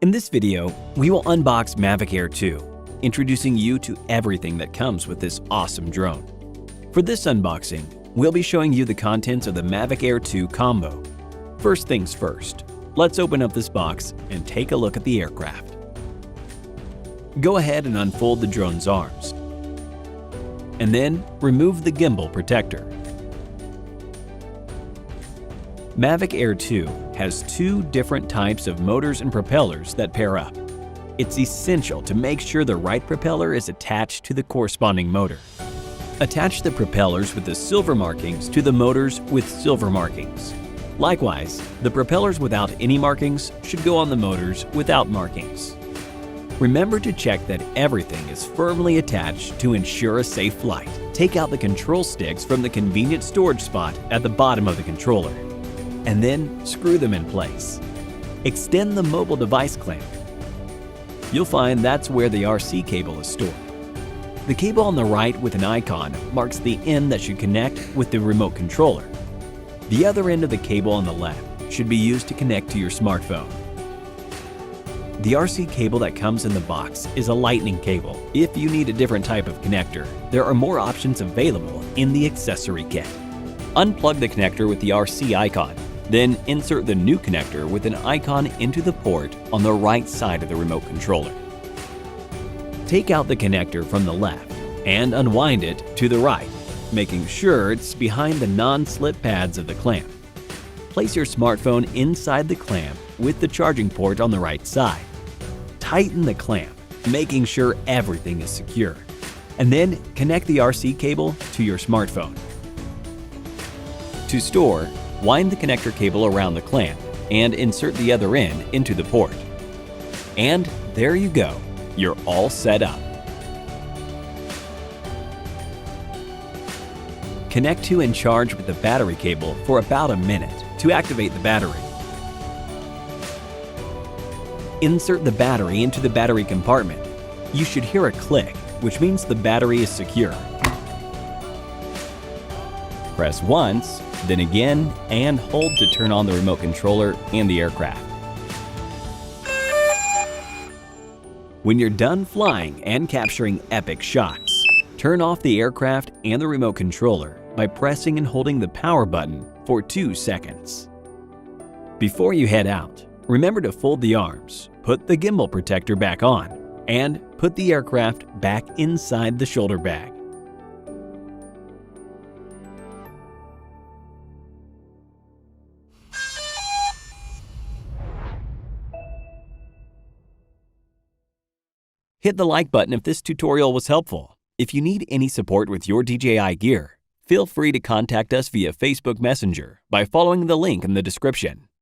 In this video, we will unbox Mavic Air 2, introducing you to everything that comes with this awesome drone. For this unboxing, we'll be showing you the contents of the Mavic Air 2 combo. First things first, let's open up this box and take a look at the aircraft. Go ahead and unfold the drone's arms, and then remove the gimbal protector. Mavic Air 2 has two different types of motors and propellers that pair up. It's essential to make sure the right propeller is attached to the corresponding motor. Attach the propellers with the silver markings to the motors with silver markings. Likewise, the propellers without any markings should go on the motors without markings. Remember to check that everything is firmly attached to ensure a safe flight. Take out the control sticks from the convenient storage spot at the bottom of the controller, and then screw them in place. Extend the mobile device clamp. You'll find that's where the RC cable is stored. The cable on the right with an icon marks the end that should connect with the remote controller. The other end of the cable on the left should be used to connect to your smartphone. The RC cable that comes in the box is a lightning cable. If you need a different type of connector, there are more options available in the accessory kit. Unplug the connector with the RC icon, then insert the new connector with an icon into the port on the right side of the remote controller. Take out the connector from the left and unwind it to the right, making sure it's behind the non-slip pads of the clamp. Place your smartphone inside the clamp with the charging port on the right side. Tighten the clamp, making sure everything is secure, and then connect the RC cable to your smartphone. To store, wind the connector cable around the clamp and insert the other end into the port. And there you go, you're all set up. Connect to and charge with the battery cable for about a minute to activate the battery. Insert the battery into the battery compartment. You should hear a click, which means the battery is secure. Press once, then again, and hold to turn on the remote controller and the aircraft. When you're done flying and capturing epic shots, turn off the aircraft and the remote controller by pressing and holding the power button for 2 seconds. Before you head out, remember to fold the arms, put the gimbal protector back on, and put the aircraft back inside the shoulder bag. Hit the like button if this tutorial was helpful. If you need any support with your DJI gear, feel free to contact us via Facebook Messenger by following the link in the description.